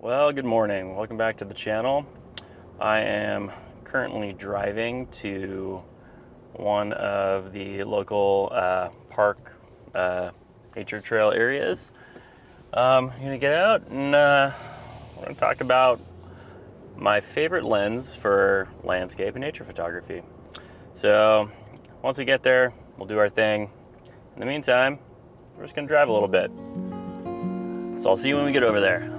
Well, good morning. Welcome back to the channel. I am currently driving to one of the local park nature trail areas. I'm gonna get out and we're gonna talk about my favorite lens for landscape and nature photography. So once we get there, we'll do our thing. In the meantime, we're just gonna drive a little bit. So I'll see you when we get over there.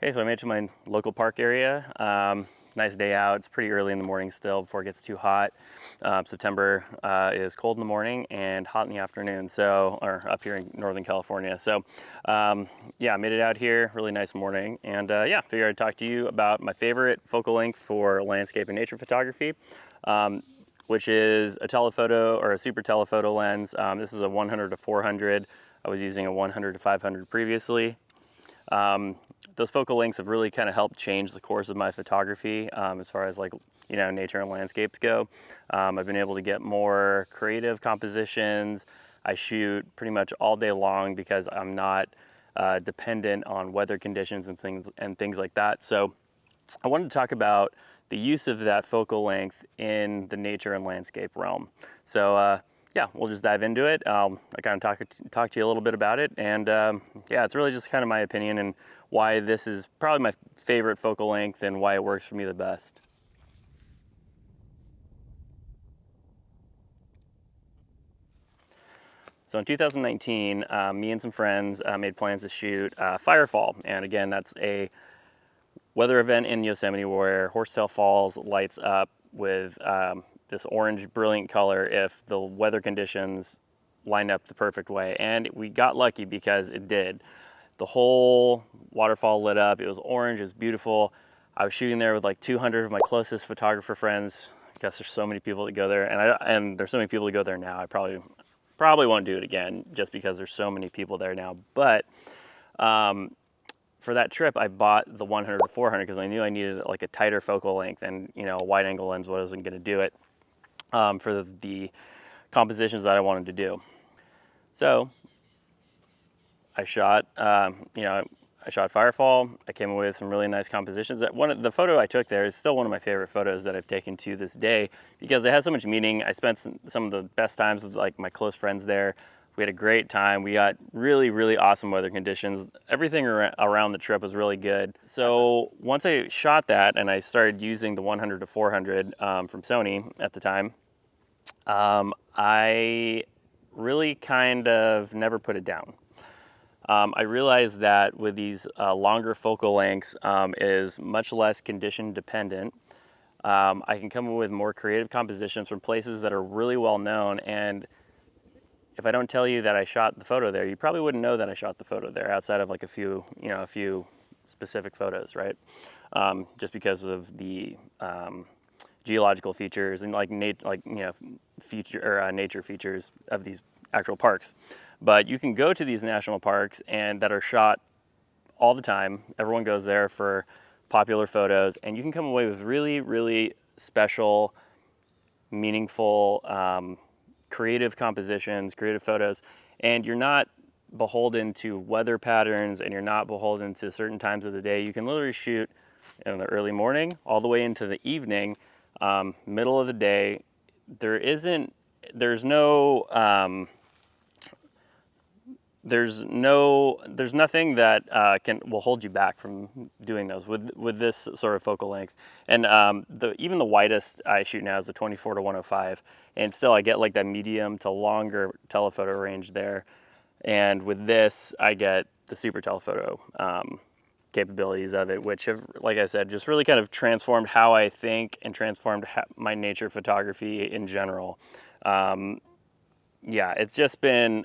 Okay, so I made it to my local park area. Nice day out. It's pretty early in the morning still before it gets too hot. September is cold in the morning and hot in the afternoon, so, or up here in Northern California. So yeah, I made it out here, really nice morning. And yeah, figured I'd talk to you about my favorite focal length for landscape and nature photography, which is a telephoto or a super telephoto lens. This is a 100 to 400. I was using a 100 to 500 previously. Those focal lengths have really kind of helped change the course of my photography as far as nature and landscapes go. I've been able to get more creative compositions. I shoot pretty much all day long because I'm not dependent on weather conditions and things like that. So I wanted to talk about the use of that focal length in the nature and landscape realm. So yeah, we'll just dive into it. I kind of talk to you a little bit about it, and yeah, it's really just kind of my opinion and why this is probably my favorite focal length and why it works for me the best. So in 2019, me and some friends made plans to shoot Firefall, and again, that's a weather event in Yosemite where Horsetail Falls lights up with this orange brilliant color if the weather conditions line up the perfect way. And we got lucky because it did. The whole waterfall lit up. It was orange, it was beautiful. I was shooting there with like 200 of my closest photographer friends. I guess there's so many people that go there, and there's so many people that go there now. I probably won't do it again just because there's so many people there now. But for that trip, I bought the 100 to 400 because I knew I needed like a tighter focal length, and a wide angle lens wasn't going to do it for the compositions that I wanted to do. So I shot, I shot Firefall. I came away with some really nice compositions. The photo I took there is still one of my favorite photos that I've taken to this day because it has so much meaning. I spent some of the best times with like my close friends there. We had a great time. We got really, really awesome weather conditions. Everything around the trip was really good. So once I shot that and I started using the 100 to 400 from Sony at the time, I really kind of never put it down. I realized that with these longer focal lengths is much less condition dependent. I can come up with more creative compositions from places that are really well known, and if I don't tell you that I shot the photo there, you probably wouldn't know that I shot the photo there outside of like a few specific photos, right? Just because of the geological features and nature features of these actual parks. But you can go to these national parks and that are shot all the time. Everyone goes there for popular photos, and you can come away with really, really special, meaningful, creative compositions, creative photos, and you're not beholden to weather patterns, and you're not beholden to certain times of the day. You can literally shoot in the early morning all the way into the evening, middle of the day. There's nothing that will hold you back from doing those with this sort of focal length. And even the widest I shoot now is the 24 to 105, and still I get like that medium to longer telephoto range there. And with this, I get the super telephoto capabilities of it, which have, like I said, just really kind of transformed how I think and transformed my nature photography in general. Yeah, it's just been,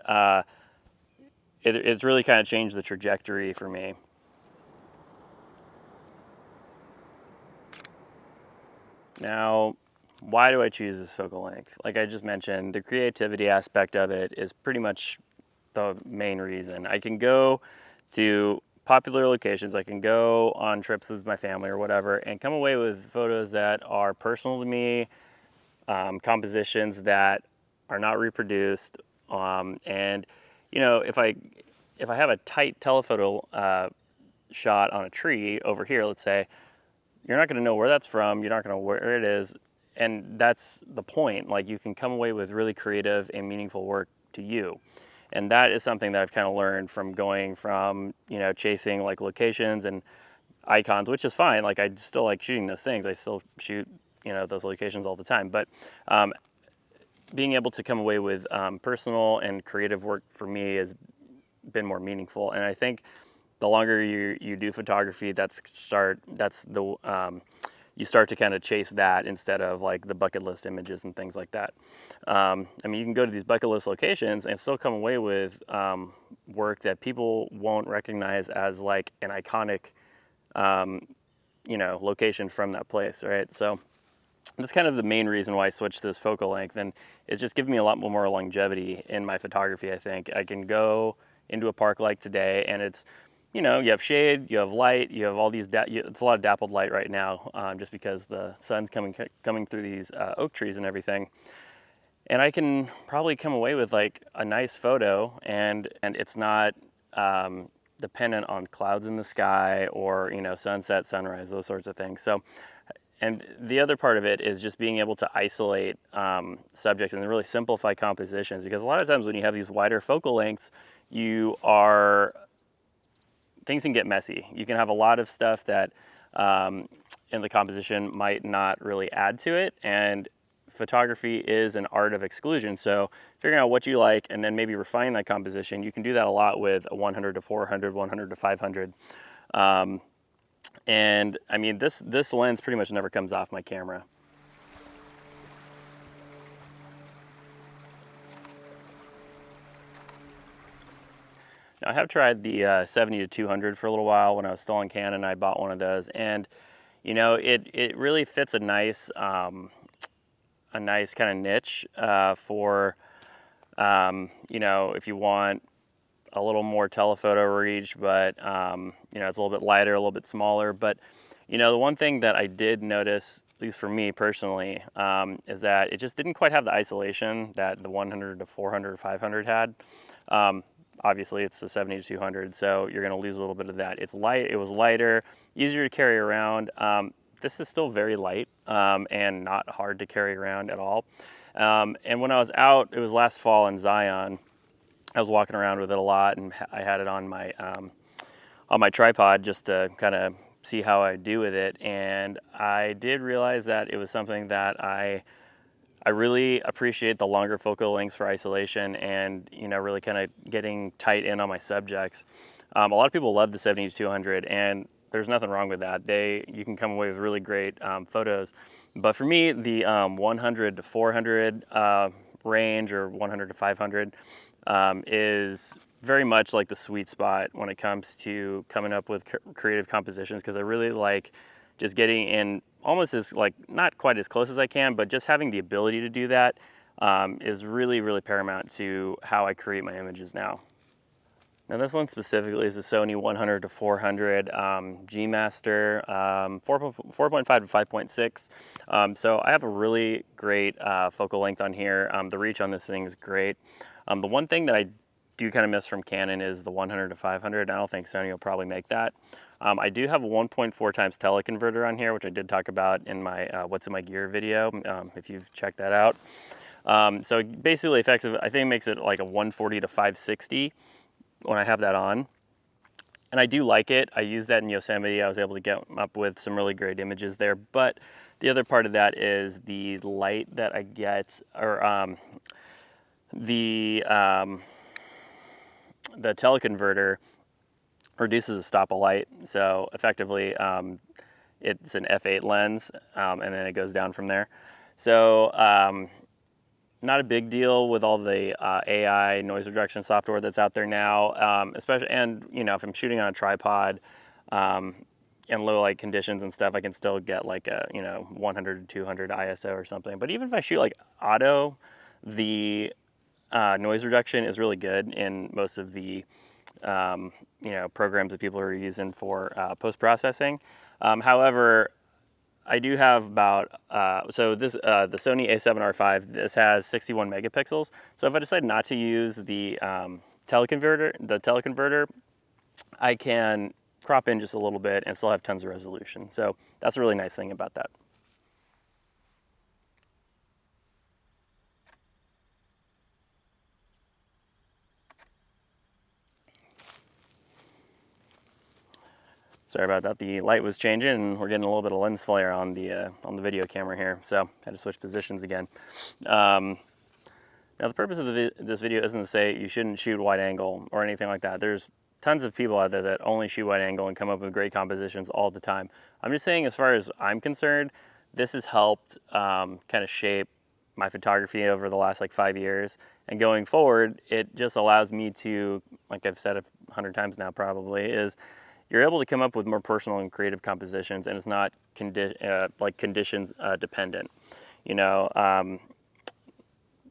it's really kind of changed the trajectory for me. Now, why do I choose this focal length? Like I just mentioned, the creativity aspect of it is pretty much the main reason. I can go to popular locations, I can go on trips with my family or whatever, and come away with photos that are personal to me, compositions that are not reproduced, and you know, if I have a tight telephoto shot on a tree over here, let's say, you're not going to know where that's from. You're not going to know where it is, and that's the point. Like, you can come away with really creative and meaningful work to you, and that is something that I've kind of learned from going from, you know, chasing like locations and icons, which is fine. Like, I still like shooting those things. I still shoot, you know, those locations all the time, but being able to come away with personal and creative work for me has been more meaningful. And I think the longer you do photography, you start to kind of chase that instead of like the bucket list images and things like that. I mean, you can go to these bucket list locations and still come away with work that people won't recognize as like an iconic, you know, location from that place, right? So that's kind of the main reason why I switched to this focal length, and it's just giving me a lot more longevity in my photography. I think I can go into a park like today, and it's, you know, you have shade, you have light, you have all these, it's a lot of dappled light right now, just because the sun's coming through these oak trees and everything. And I can probably come away with like a nice photo, and it's not dependent on clouds in the sky or, you know, sunset, sunrise, those sorts of things. So, and the other part of it is just being able to isolate subjects and really simplify compositions, because a lot of times when you have these wider focal lengths, things can get messy. You can have a lot of stuff that in the composition might not really add to it, and photography is an art of exclusion. So figuring out what you like and then maybe refining that composition, you can do that a lot with a 100 to 400, 100 to 500. And I mean, this lens pretty much never comes off my camera. Now, I have tried the 70 to 200 for a little while. When I was still on Canon, I bought one of those, and you know, it really fits a nice kind of niche for you know, if you want a little more telephoto reach, but you know, it's a little bit lighter, a little bit smaller. But you know, the one thing that I did notice, at least for me personally, is that it just didn't quite have the isolation that the 100 to 400 or 500 had. Obviously, it's the 70 to 200, so you're going to lose a little bit of that. It's light. It was lighter, easier to carry around. This is still very light and not hard to carry around at all. And when I was out, it was last fall in Zion, I was walking around with it a lot, and I had it on my tripod just to kind of see how I do with it. And I did realize that it was something that I really appreciate the longer focal lengths for isolation, and you know, really kind of getting tight in on my subjects. A lot of people love the 70 to 200, and there's nothing wrong with that. You can come away with really great photos. But for me, the 100 to 400 range, or 100 to 500, is very much like the sweet spot when it comes to coming up with creative compositions, because I really like just getting in almost as, like, not quite as close as I can, but just having the ability to do that is really, really paramount to how I create my images now. Now, this one specifically is the Sony 100 to 400 G Master 4.5 to 5.6. So I have a really great focal length on here. The reach on this thing is great. The one thing that I do kind of miss from Canon is the 100 to 500. I don't think Sony will probably make that. I do have a 1.4 times teleconverter on here, which I did talk about in my What's in My Gear video, if you've checked that out. So basically effective, I think it makes it like a 140 to 560 when I have that on. And I do like it. I used that in Yosemite. I was able to get up with some really great images there. But the other part of that is the light that I get, or the teleconverter reduces the stop of light. So effectively, it's an f8 lens, and then it goes down from there. So not a big deal with all the AI noise reduction software that's out there now, especially, and if I'm shooting on a tripod in low light conditions and stuff, I can still get like a 100 to 200 ISO or something. But even if I shoot like auto, the noise reduction is really good in most of the programs that people are using for post processing. However, I do have about the Sony A7R5. This has 61 megapixels. So if I decide not to use the teleconverter, I can crop in just a little bit and still have tons of resolution. So that's a really nice thing about that. Sorry about that. The light was changing, and we're getting a little bit of lens flare on the video camera here. So I had to switch positions again. Now the purpose of this video isn't to say you shouldn't shoot wide angle or anything like that. There's tons of people out there that only shoot wide angle and come up with great compositions all the time. I'm just saying, as far as I'm concerned, this has helped kind of shape my photography over the last like 5 years. And going forward, it just allows me to, like I've said 100 times now probably, is you're able to come up with more personal and creative compositions, and it's not conditions dependent.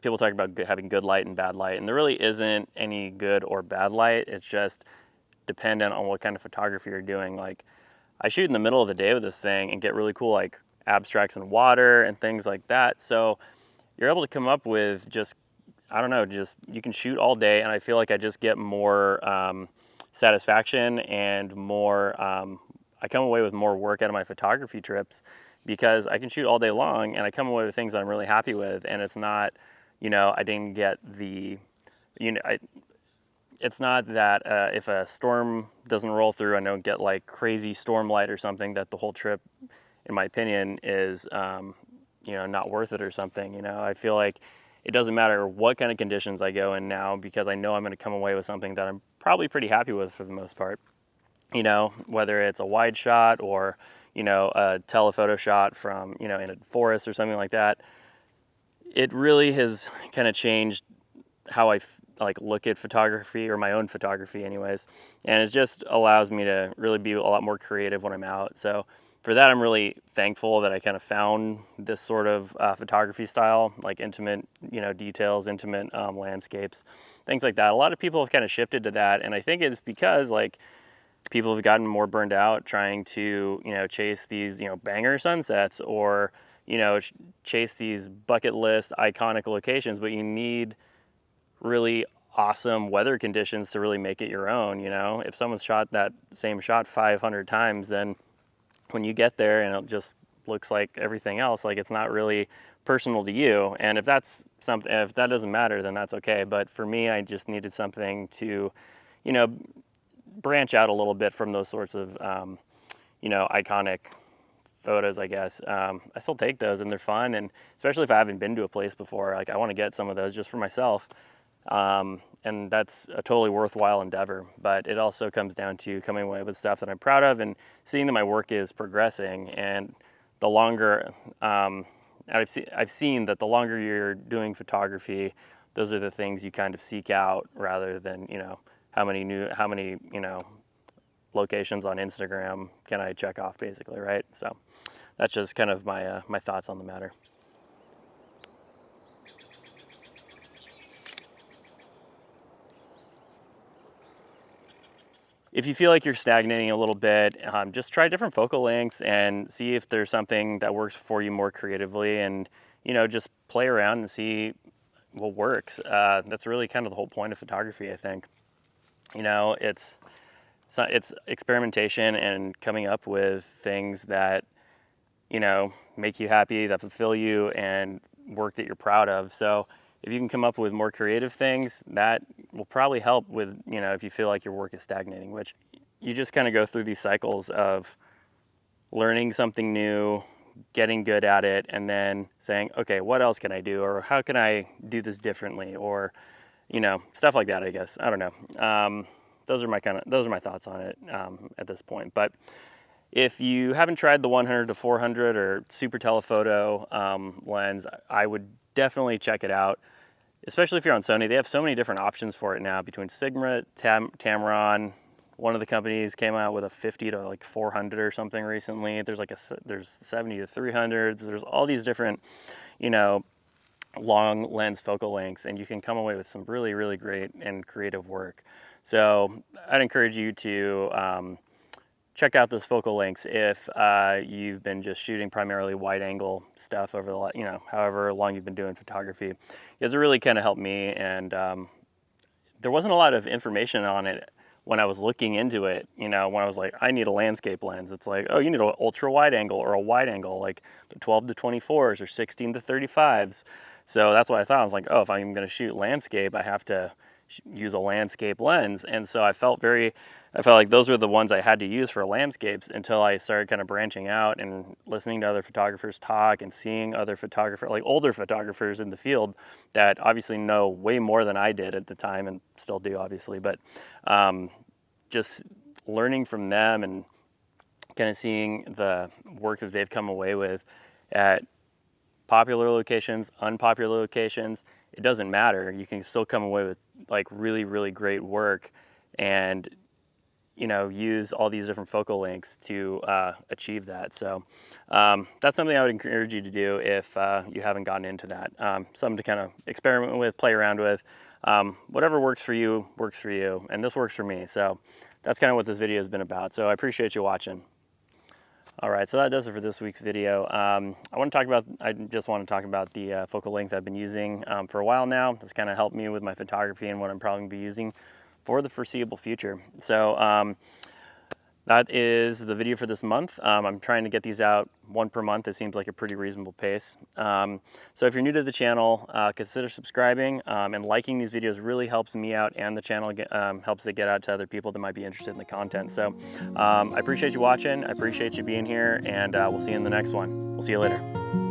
People talk about having good light and bad light, and there really isn't any good or bad light. It's just dependent on what kind of photography you're doing. Like, I shoot in the middle of the day with this thing and get really cool like abstracts in water and things like that. So you're able to come up with just, I don't know, just you can shoot all day, and I feel like I just get more satisfaction and more, I come away with more work out of my photography trips because I can shoot all day long and I come away with things that I'm really happy with, and it's not, I didn't get the, it's not that if a storm doesn't roll through and I don't get like crazy storm light or something, that the whole trip, in my opinion, is, not worth it or something. I feel like it doesn't matter what kind of conditions I go in now, because I know I'm going to come away with something that I'm probably pretty happy with for the most part. Whether it's a wide shot or, a telephoto shot from, in a forest or something like that. It really has kind of changed how I look at photography, or my own photography anyways. And it just allows me to really be a lot more creative when I'm out. So for that, I'm really thankful that I kind of found this sort of photography style, like intimate, details, intimate landscapes, things like that. A lot of people have kind of shifted to that, and I think it's because people have gotten more burned out trying to, chase these, banger sunsets, or, chase these bucket list iconic locations, but you need really awesome weather conditions to really make it your own. If someone's shot that same shot 500 times, then when you get there and it just looks like everything else, like it's not really personal to you. And if that doesn't matter, then that's okay. But for me, I just needed something to, branch out a little bit from those sorts of, iconic photos, I guess. I still take those, and they're fun. And especially if I haven't been to a place before, like I want to get some of those just for myself. And that's a totally worthwhile endeavor, but it also comes down to coming away with stuff that I'm proud of and seeing that my work is progressing. And the longer, I've seen that the longer you're doing photography, those are the things you kind of seek out, rather than, how many locations on Instagram can I check off, basically, right? So that's just kind of my thoughts on the matter. If you feel like you're stagnating a little bit, just try different focal lengths and see if there's something that works for you more creatively, and just play around and see what works. That's really kind of the whole point of photography, I think. It's experimentation and coming up with things that make you happy, that fulfill you, and work that you're proud of. So if you can come up with more creative things, that will probably help with, if you feel like your work is stagnating, which you just kind of go through these cycles of learning something new, getting good at it, and then saying, okay, what else can I do? Or how can I do this differently? Or, stuff like that, I guess. I don't know. those are my thoughts on it at this point. But if you haven't tried the 100 to 400 or Super-Telephoto lens, I would definitely check it out. Especially if you're on Sony, they have so many different options for it now between Sigma, Tamron. One of the companies came out with a 50 to like 400 or something recently. There's 70 to 300s. There's all these different, long lens focal lengths, and you can come away with some really, really great and creative work. So I'd encourage you to check out those focal lengths if you've been just shooting primarily wide angle stuff over the, however long you've been doing photography. Because it really kind of helped me, and there wasn't a lot of information on it when I was looking into it. When I was like, I need a landscape lens, it's like, oh, you need an ultra wide angle or a wide angle, like the 12 to 24s or 16 to 35s. So that's what I thought. I was like, oh, if I'm going to shoot landscape, I have to use a landscape lens. And so I felt like those were the ones I had to use for landscapes until I started kind of branching out and listening to other photographers talk and seeing other photographers, like older photographers in the field that obviously know way more than I did at the time and still do, obviously. But just learning from them and kind of seeing the work that they've come away with at popular locations, unpopular locations, it doesn't matter. You can still come away with like really, really great work and use all these different focal lengths to achieve that. So that's something I would encourage you to do if you haven't gotten into that. Something to kind of experiment with, play around with. Whatever works for you, and this works for me. So that's kind of what this video has been about. So I appreciate you watching. All right, so that does it for this week's video. I just want to talk about the focal length I've been using for a while now. That's kind of helped me with my photography and what I'm probably going to be using for the foreseeable future. So that is the video for this month. I'm trying to get these out one per month. It seems like a pretty reasonable pace. So if you're new to the channel, consider subscribing, and liking these videos really helps me out, and the channel helps it get out to other people that might be interested in the content. So I appreciate you watching. I appreciate you being here, and we'll see you in the next one. We'll see you later.